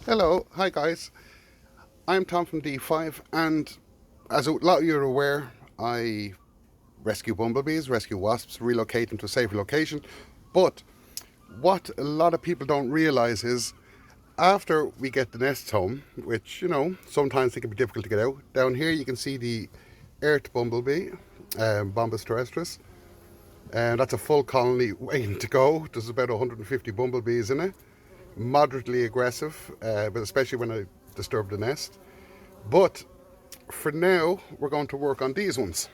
Hello, hi guys. I'm Tom from Dfive, and as a lot of you are aware, I rescue bumblebees, rescue wasps, relocate them to a safe location. But what a lot of people don't realise is after we get the nests home, which sometimes it can be difficult to get out. Down here you can see the earth bumblebee, Bombus terrestris, and that's a full colony waiting to go. There's about 150 bumblebees in it. Moderately aggressive, but especially when I disturb the nest. But for now, we're going to work on these ones.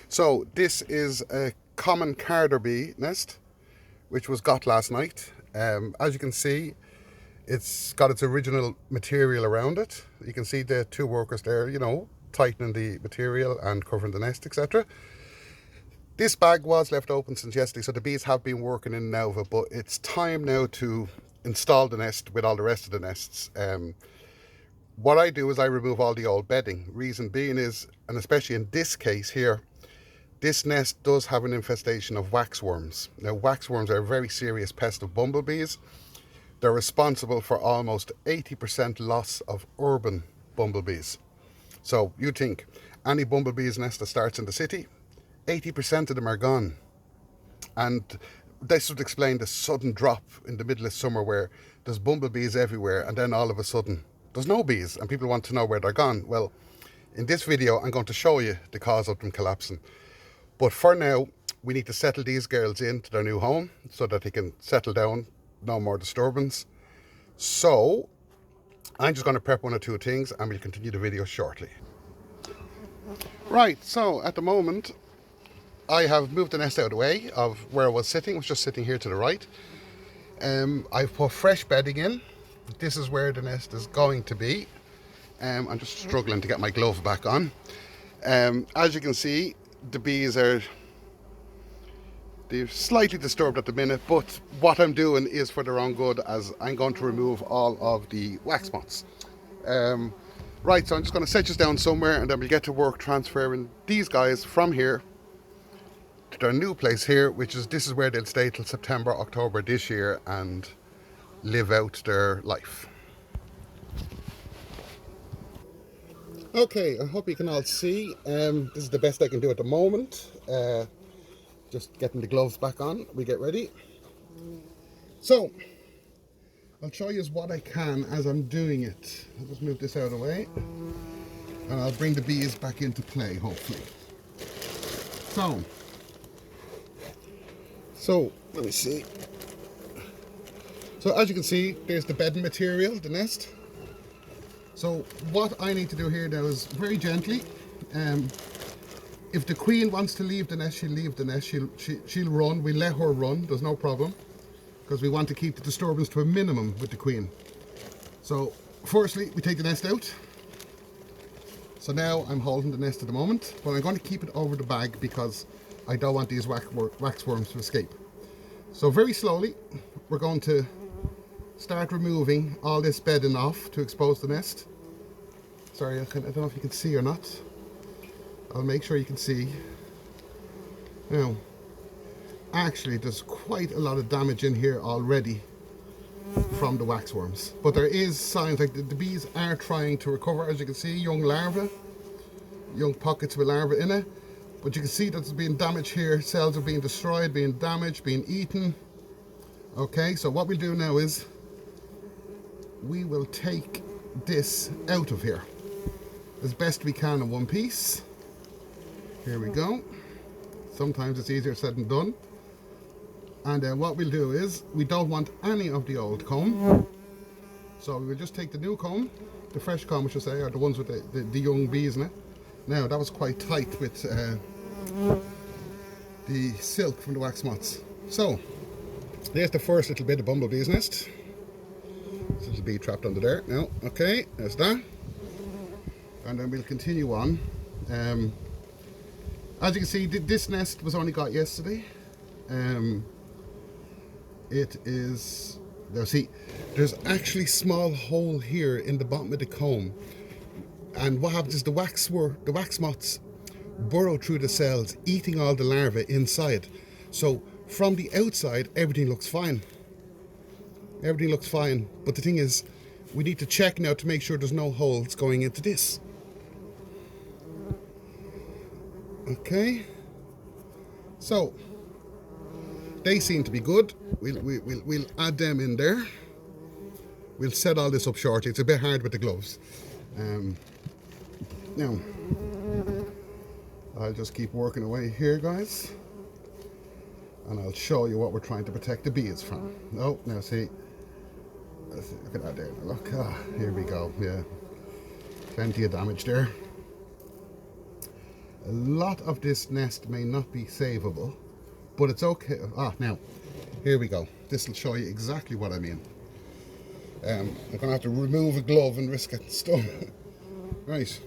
So this is a common carder bee nest, which was got last night. As you can see, it's got its original material around it. You can see the two workers there, tightening the material and covering the nest, etc. This bag was left open since yesterday, so the bees have been working in and out of it, but it's time now to install the nest with all the rest of the nests. What I do is I remove all the old bedding. Reason being is, and especially in this case here, this nest does have an infestation of waxworms. Now, waxworms are a very serious pest of bumblebees. They're responsible for almost 80% loss of urban bumblebees. So you think any bumblebee's nest that starts in the city, 80% of them are gone. And this would explain the sudden drop in the middle of summer where there's bumblebees everywhere, and then all of a sudden there's no bees and people want to know where they're gone. Well, in this video I'm going to show you the cause of them collapsing. But for now, we need to settle these girls into their new home so that they can settle down, no more disturbance. So I'm just going to prep one or two things and we'll continue the video shortly. Right, so at the moment I have moved the nest out of the way of where I was sitting. I was just sitting here to the right. I've put fresh bedding in. This is where the nest is going to be. I'm just struggling to get my glove back on. As you can see, the bees they're slightly disturbed at the minute, but what I'm doing is for their own good, as I'm going to remove all of the wax moths. Right, so I'm just going to set this down somewhere and then we'll get to work transferring these guys from here to their new place here, this is where they'll stay till September, October this year and live out their life. Okay, I hope you can all see. This is the best I can do at the moment. Just getting the gloves back on, we get ready. So, I'll show you what I can as I'm doing it. I'll just move this out of the way and I'll bring the bees back into play, hopefully. So let me see. So as you can see, there's the bedding material, the nest. So what I need to do here now is very gently, if the queen wants to leave the nest, she'll leave the nest, she'll run, we let her run, there's no problem, because we want to keep the disturbance to a minimum with the queen. So firstly, we take the nest out. So now I'm holding the nest at the moment, but I'm going to keep it over the bag because I don't want these waxworms to escape. So very slowly, we're going to start removing all this bedding off to expose the nest. Sorry, I don't know if you can see or not. I'll make sure you can see. Now, actually there's quite a lot of damage in here already from the waxworms. But there is signs, like the bees are trying to recover. As you can see, young larvae, young pockets with larvae in it. But you can see that there's been damage here. Cells are being destroyed, being damaged, being eaten. Okay, so what we'll do now is we will take this out of here as best we can in one piece. Here we go. Sometimes it's easier said than done. And then what we'll do is, we don't want any of the old comb. So we will just take the new comb, the fresh comb I should say, or the ones with the young bees in it. Now that was quite tight with the silk from the wax moths. So there's the first little bit of bumblebee's nest. This little bee trapped under there. Now, okay, there's that. And then we'll continue on. As you can see, this nest was only got yesterday. It is, now see, there's actually a small hole here in the bottom of the comb. And what happens is the wax moths burrow through the cells, eating all the larvae inside. So from the outside, everything looks fine. Everything looks fine. But the thing is, we need to check now to make sure there's no holes going into this. Okay. So, they seem to be good. We'll add them in there. We'll set all this up shortly. It's a bit hard with the gloves. Now, I'll just keep working away here, guys. And I'll show you what we're trying to protect the bees from. Oh, now see. Look at that there. Look, here we go. Yeah. Plenty of damage there. A lot of this nest may not be savable, but it's okay. Now, here we go. This will show you exactly what I mean. I'm going to have to remove a glove and risk getting stung. Right.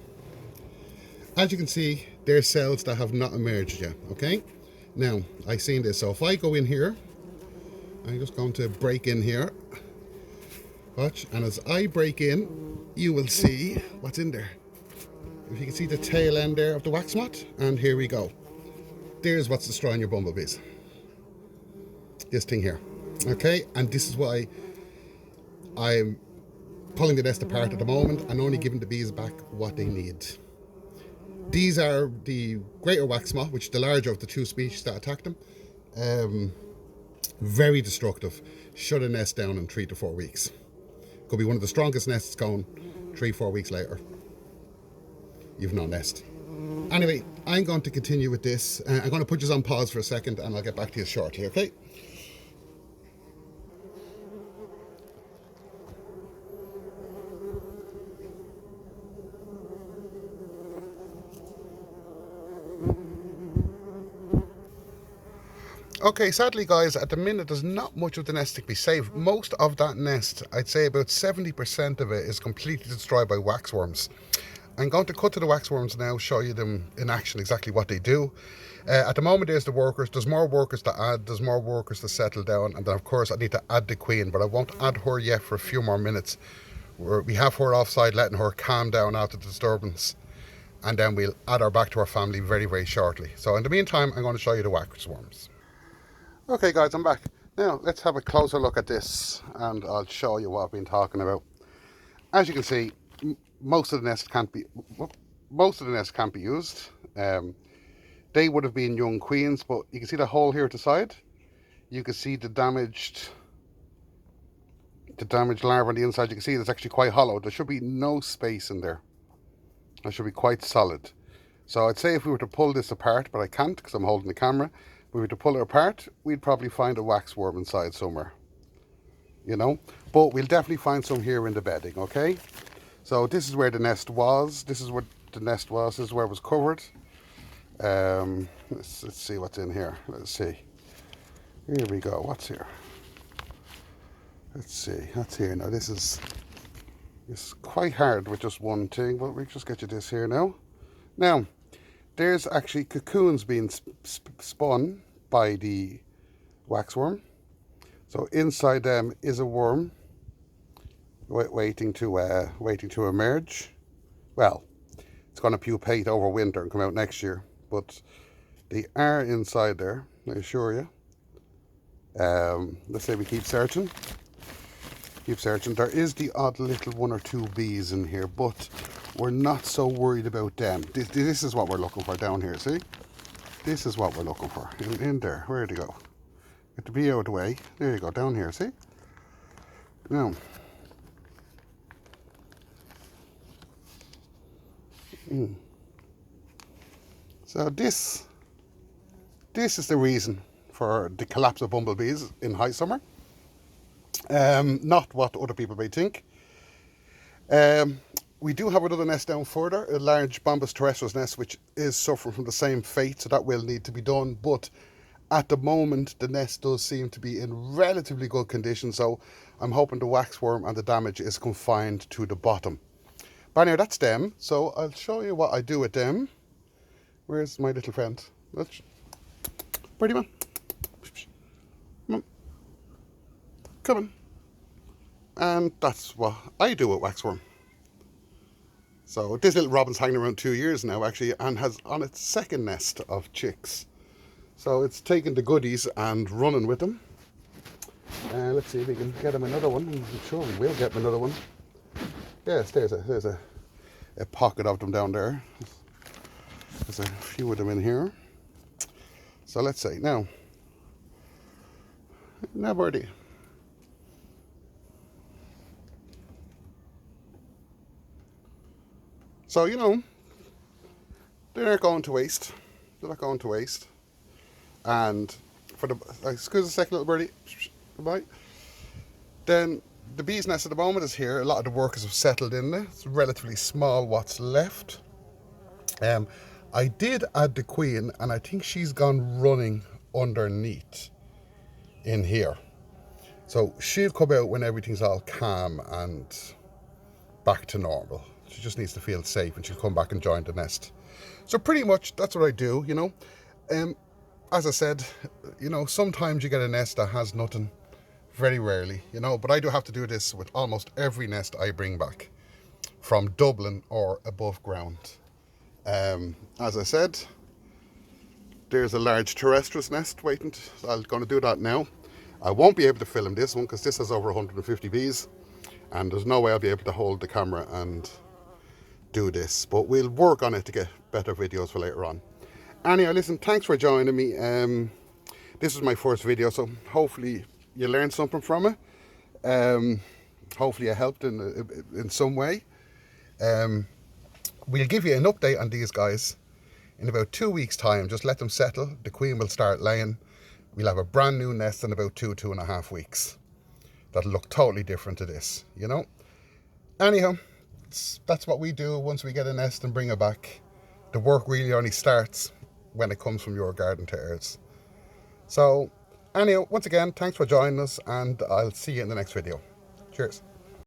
As you can see, there's cells that have not emerged yet, okay? Now, I've seen this, so if I go in here, I'm just going to break in here. Watch, and as I break in, you will see what's in there. If you can see the tail end there of the wax moth, and here we go. There's what's destroying your bumblebees. This thing here, okay? And this is why I'm pulling the nest apart at the moment and only giving the bees back what they need. These are the greater wax moth, which is the larger of the two species that attack them. Very destructive. Shut a nest down in 3 to 4 weeks. Could be one of the strongest nests going. 3-4 weeks later, you've no nest. Anyway, I'm going to continue with this. I'm going to put this on pause for a second and I'll get back to you shortly, okay? Okay, sadly guys, at the minute there's not much of the nest to be saved. Most of that nest, I'd say about 70% of it, is completely destroyed by waxworms. I'm going to cut to the waxworms now, show you them in action, exactly what they do. At the moment there's the workers, there's more workers to add, there's more workers to settle down, and then of course I need to add the queen, but I won't add her yet for a few more minutes. We have her offside, letting her calm down after the disturbance, and then we'll add her back to our family very, very shortly. So in the meantime, I'm going to show you the waxworms. Okay guys, I'm back. Now let's have a closer look at this and I'll show you what I've been talking about. As you can see, most of the nest can't be used. They would have been young queens, but you can see the hole here at the side. You can see the damaged larva on the inside. You can see it's actually quite hollow. There should be no space in there. It should be quite solid. So I'd say if we were to pull this apart, but I can't because I'm holding the camera. If we were to pull it apart, we'd probably find a waxworm inside somewhere, you know, but we'll definitely find some here in the bedding, okay? So this is where the nest was. This is where the nest was. This is where it was covered. Let's see what's in here. Let's see. Here we go. What's here? Let's see. What's here now? It's quite hard with just one thing, but we'll just get you this here now. Now, there's actually cocoons being spun by the waxworm. So inside them is a worm waiting to emerge. Well, it's going to pupate over winter and come out next year, but they are inside there, I assure you. Let's say we keep searching. There is the odd little 1 or 2 bees in here, but we're not so worried about them. This is what we're looking for down here, see? This is what we're looking for, in there. Where'd they go? Get the bee out of the way. There you go, down here, see? Now. So this is the reason for the collapse of bumblebees in high summer. Not what other people may think. We do have another nest down further, a large Bombus terrestris nest, which is suffering from the same fate, so that will need to be done. But at the moment, the nest does seem to be in relatively good condition, so I'm hoping the waxworm and the damage is confined to the bottom. But anyway, that's them, so I'll show you what I do with them. Where's my little friend? Pretty man. Come on. And that's what I do with waxworm. So this little robin's hanging around 2 years now actually, and has on its second nest of chicks. So it's taking the goodies and running with them. Let's see if we can get him another one. I'm sure we will get him another one. Yes, there's a pocket of them down there. There's a few of them in here. So let's see. Now birdie. So, you know, they're not going to waste. They're not going to waste. And for the, excuse a second, little birdie. Goodbye. Then the bee's nest at the moment is here. A lot of the workers have settled in there. It's relatively small what's left. I did add the queen, and I think she's gone running underneath in here. So she'll come out when everything's all calm and back to normal. She just needs to feel safe, and she'll come back and join the nest. So pretty much that's what I do, you know. As I said, you know, sometimes you get a nest that has nothing, very rarely, you know, but I do have to do this with almost every nest I bring back from Dublin or above ground. As I said, there's a large terrestrial nest waiting. I'm going to do that now. I won't be able to film this one because this has over 150 bees, and there's no way I'll be able to hold the camera and do this, but we'll work on it to get better videos for later on. Anyhow, listen, thanks for joining me. This is my first video, so hopefully you learned something from it. Hopefully I helped in some way. We'll give you an update on these guys in about 2 weeks' time. Just let them settle. The queen will start laying. We'll have a brand new nest in about 2.5 weeks. That'll look totally different to this, you know. Anyhow, that's what we do once we get a nest and bring it back. The work really only starts when it comes from your garden to ours. So anyhow, once again, thanks for joining us, and I'll see you in the next video. Cheers.